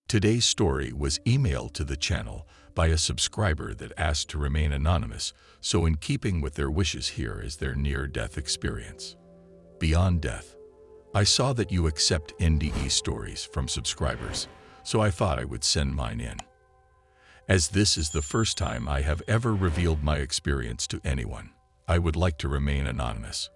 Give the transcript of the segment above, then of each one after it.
Today's story was emailed to the channel by a subscriber that asked to remain anonymous, so in keeping with their wishes, here is their near-death experience. Beyond death. I saw that you accept NDE stories from subscribers, so I thought I would send mine in. As this is the first time I have ever revealed my experience to anyone, I would like to remain anonymous.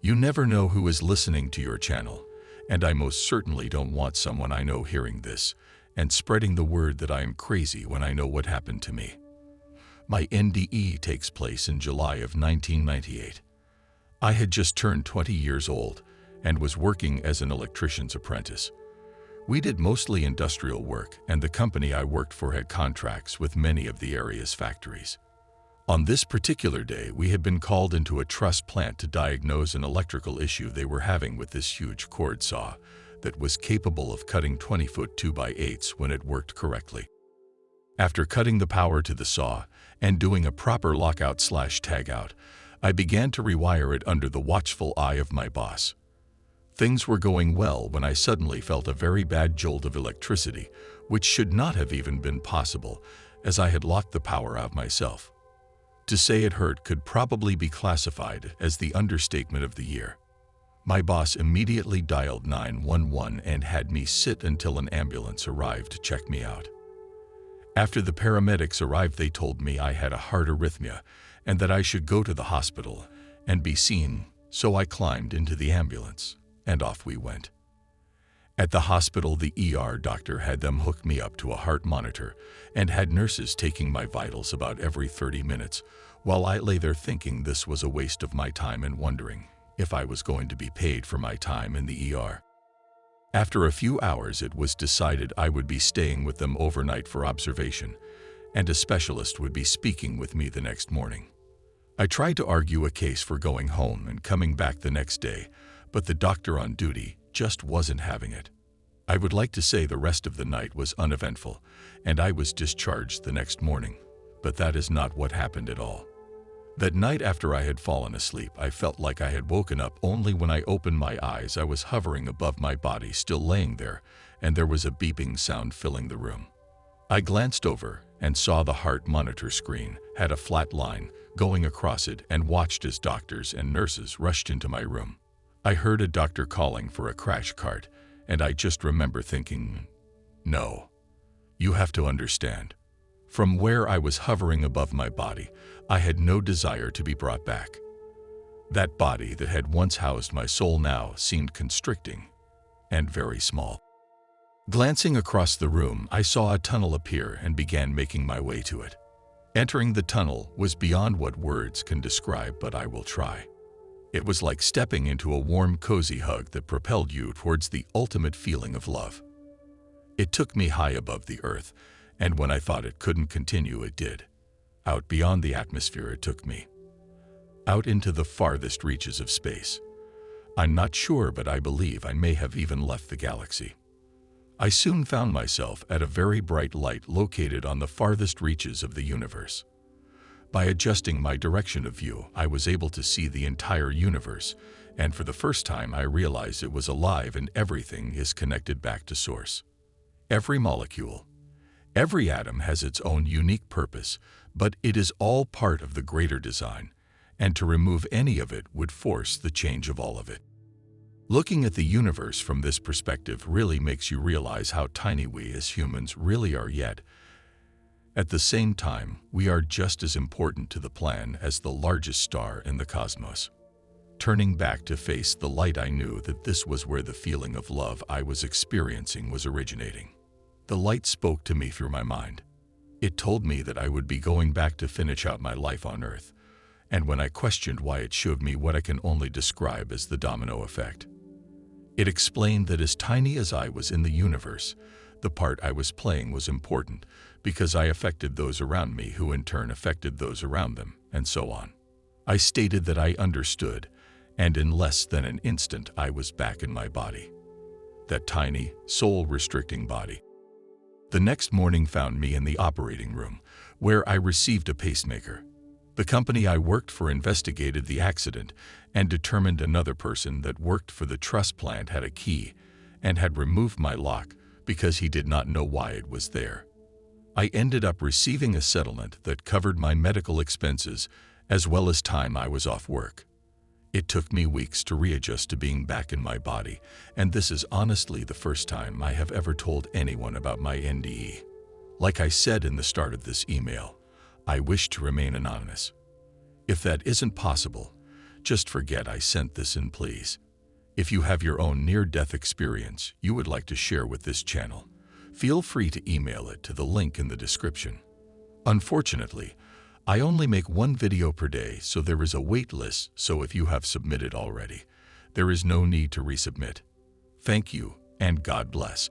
You never know who is listening to your channel, and I most certainly don't want someone I know hearing this and spreading the word that I am crazy when I know what happened to me. My NDE takes place in July of 1998. I had just turned 20 years old and was working as an electrician's apprentice. We did mostly industrial work, and the company I worked for had contracts with many of the area's factories. On this particular day, we had been called into a truss plant to diagnose an electrical issue they were having with this huge cord saw that was capable of cutting 20-foot 2x8s when it worked correctly. After cutting the power to the saw and doing a proper lockout/tagout, I began to rewire it under the watchful eye of my boss. Things were going well when I suddenly felt a very bad jolt of electricity, which should not have even been possible, as I had locked the power out myself. To say it hurt could probably be classified as the understatement of the year. My boss immediately dialed 911 and had me sit until an ambulance arrived to check me out. After the paramedics arrived, they told me I had a heart arrhythmia and that I should go to the hospital and be seen, so I climbed into the ambulance, and off we went. At the hospital, the ER doctor had them hook me up to a heart monitor and had nurses taking my vitals about every 30 minutes, while I lay there thinking this was a waste of my time and wondering if I was going to be paid for my time in the ER. After a few hours, it was decided I would be staying with them overnight for observation, and a specialist would be speaking with me the next morning. I tried to argue a case for going home and coming back the next day, but the doctor on duty just wasn't having it. I would like to say the rest of the night was uneventful, and I was discharged the next morning, but that is not what happened at all. That night, after I had fallen asleep, I felt like I had woken up. Only when I opened my eyes, I was hovering above my body, still laying there, and there was a beeping sound filling the room. I glanced over and saw the heart monitor screen had a flat line going across it, and watched as doctors and nurses rushed into my room. I heard a doctor calling for a crash cart, and I just remember thinking, no. You have to understand. From where I was hovering above my body, I had no desire to be brought back. That body that had once housed my soul now seemed constricting and very small. Glancing across the room, I saw a tunnel appear and began making my way to it. Entering the tunnel was beyond what words can describe, but I will try. It was like stepping into a warm, cozy hug that propelled you towards the ultimate feeling of love. It took me high above the earth, and when I thought it couldn't continue, it did. Out beyond the atmosphere it took me. Out into the farthest reaches of space. I'm not sure, but I believe I may have even left the galaxy. I soon found myself at a very bright light located on the farthest reaches of the universe. By adjusting my direction of view, I was able to see the entire universe, and for the first time I realized it was alive and everything is connected back to source. Every molecule, every atom has its own unique purpose, but it is all part of the greater design, and to remove any of it would force the change of all of it. Looking at the universe from this perspective really makes you realize how tiny we as humans really are, yet at the same time, we are just as important to the plan as the largest star in the cosmos. Turning back to face the light, I knew that this was where the feeling of love I was experiencing was originating. The light spoke to me through my mind. It told me that I would be going back to finish out my life on Earth, and when I questioned why, it showed me what I can only describe as the domino effect. It explained that as tiny as I was in the universe, the part I was playing was important because I affected those around me, who in turn affected those around them, and so on. I stated that I understood, and in less than an instant I was back in my body. That tiny, soul-restricting body. The next morning found me in the operating room, where I received a pacemaker. The company I worked for investigated the accident and determined another person that worked for the truss plant had a key and had removed my lock because he did not know why it was there. I ended up receiving a settlement that covered my medical expenses as well as time I was off work. It took me weeks to readjust to being back in my body, and this is honestly the first time I have ever told anyone about my NDE. Like I said in the start of this email, I wish to remain anonymous. If that isn't possible, just forget I sent this in, please. If you have your own near-death experience you would like to share with this channel, feel free to email it to the link in the description. Unfortunately, I only make one video per day, so there is a wait list, so if you have submitted already, there is no need to resubmit. Thank you, and God bless.